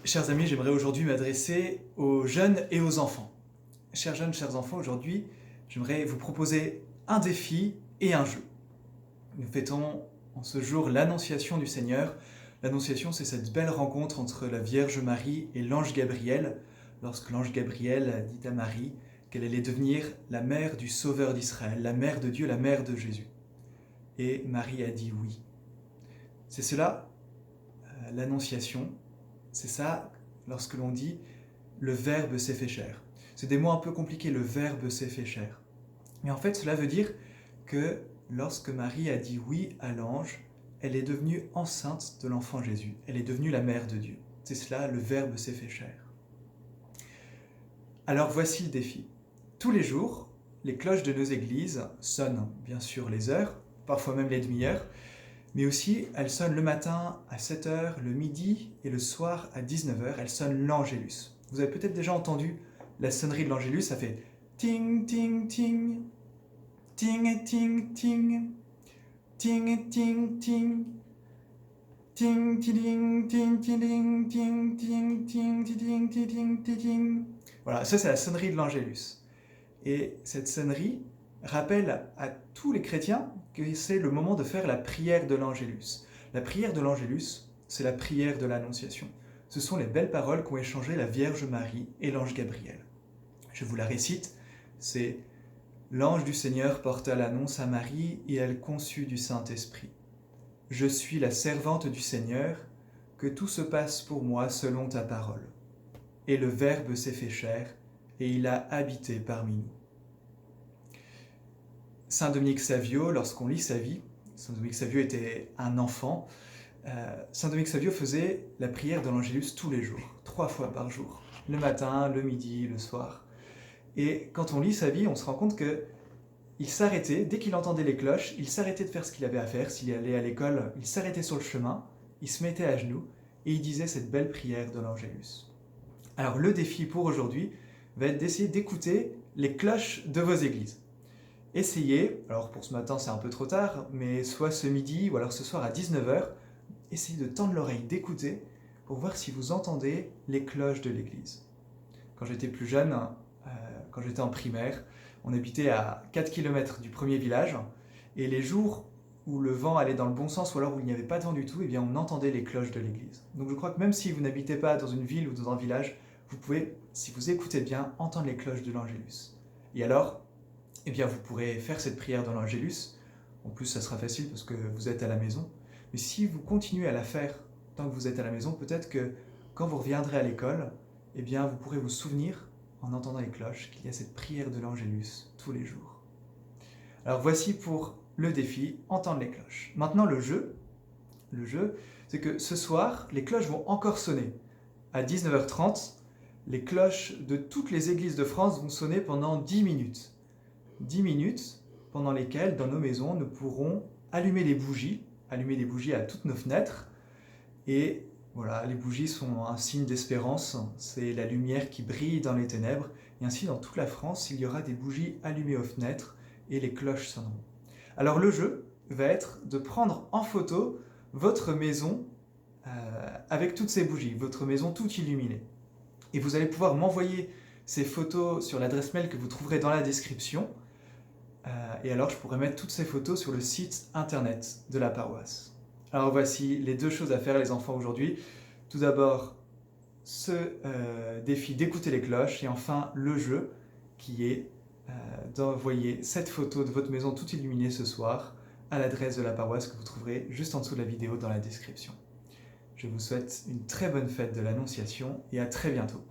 Chers amis, j'aimerais aujourd'hui m'adresser aux jeunes et aux enfants. Chers jeunes, chers enfants, aujourd'hui, j'aimerais vous proposer un défi et un jeu. Nous fêtons en ce jour l'Annonciation du Seigneur. L'Annonciation, c'est cette belle rencontre entre la Vierge Marie et l'ange Gabriel, lorsque l'ange Gabriel dit à Marie qu'elle allait devenir la mère du Sauveur d'Israël, la mère de Dieu, la mère de Jésus. Et Marie a dit oui. C'est cela, l'Annonciation. C'est ça, lorsque l'on dit « le Verbe s'est fait chair ». C'est des mots un peu compliqués, le Verbe s'est fait chair. Mais en fait, cela veut dire que lorsque Marie a dit oui à l'ange, elle est devenue enceinte de l'enfant Jésus. Elle est devenue la mère de Dieu. C'est cela, le Verbe s'est fait chair. Alors voici le défi. Tous les jours, les cloches de nos églises sonnent bien sûr les heures, parfois même les demi-heures, mais aussi elles sonnent le matin à 7h, le midi et le soir à 19h, elles sonnent l'Angélus. Vous avez peut-être déjà entendu la sonnerie de l'Angélus, ça fait ting ting ting, ting et ting ting, ting et ting ting, ting ting ting ting ting ting ting ting ting ting. Voilà, ça c'est la sonnerie de l'Angélus. Et cette sonnerie rappelle à tous les chrétiens que c'est le moment de faire la prière de l'Angélus. La prière de l'Angélus, c'est la prière de l'Annonciation. Ce sont les belles paroles qu'ont échangées la Vierge Marie et l'ange Gabriel. Je vous la récite, c'est « L'ange du Seigneur porta l'annonce à Marie et elle conçut du Saint-Esprit. Je suis la servante du Seigneur, que tout se passe pour moi selon ta parole. Et le Verbe s'est fait chair et il a habité parmi nous. » Saint Dominique Savio, lorsqu'on lit sa vie, Saint Dominique Savio était un enfant, Saint Dominique Savio faisait la prière de l'Angélus tous les jours, 3 fois par jour, le matin, le midi, le soir. Et quand on lit sa vie, on se rend compte qu'il s'arrêtait, dès qu'il entendait les cloches, il s'arrêtait de faire ce qu'il avait à faire. S'il allait à l'école, il s'arrêtait sur le chemin, il se mettait à genoux et il disait cette belle prière de l'Angélus. Alors le défi pour aujourd'hui va être d'essayer d'écouter les cloches de vos églises. Essayez, alors pour ce matin c'est un peu trop tard, mais soit ce midi ou alors ce soir à 19h, essayez de tendre l'oreille, d'écouter pour voir si vous entendez les cloches de l'église. Quand j'étais plus jeune, quand j'étais en primaire, on habitait à 4 km du premier village et les jours où le vent allait dans le bon sens ou alors où il n'y avait pas de vent du tout, eh bien on entendait les cloches de l'église. Donc je crois que même si vous n'habitez pas dans une ville ou dans un village, vous pouvez, si vous écoutez bien, entendre les cloches de l'Angélus. Et alors, eh bien vous pourrez faire cette prière dans l'Angélus. En plus, ça sera facile parce que vous êtes à la maison. Mais si vous continuez à la faire tant que vous êtes à la maison, peut-être que quand vous reviendrez à l'école, eh bien vous pourrez vous souvenir, en entendant les cloches, qu'il y a cette prière de l'Angélus tous les jours. Alors voici pour le défi, entendre les cloches. Maintenant le jeu, c'est que ce soir, les cloches vont encore sonner. À 19h30, les cloches de toutes les églises de France vont sonner pendant 10 minutes. 10 minutes pendant lesquelles, dans nos maisons, nous pourrons allumer des bougies à toutes nos fenêtres. Et voilà, les bougies sont un signe d'espérance, c'est la lumière qui brille dans les ténèbres. Et ainsi, dans toute la France, il y aura des bougies allumées aux fenêtres et les cloches sonneront. Alors le jeu va être de prendre en photo votre maison avec toutes ces bougies, votre maison toute illuminée. Et vous allez pouvoir m'envoyer ces photos sur l'adresse mail que vous trouverez dans la description. Et alors je pourrais mettre toutes ces photos sur le site internet de la paroisse. Alors voici les 2 choses à faire les enfants aujourd'hui. Tout d'abord ce défi d'écouter les cloches et enfin le jeu qui est d'envoyer cette photo de votre maison toute illuminée ce soir à l'adresse de la paroisse que vous trouverez juste en dessous de la vidéo dans la description. Je vous souhaite une très bonne fête de l'Annonciation et à très bientôt.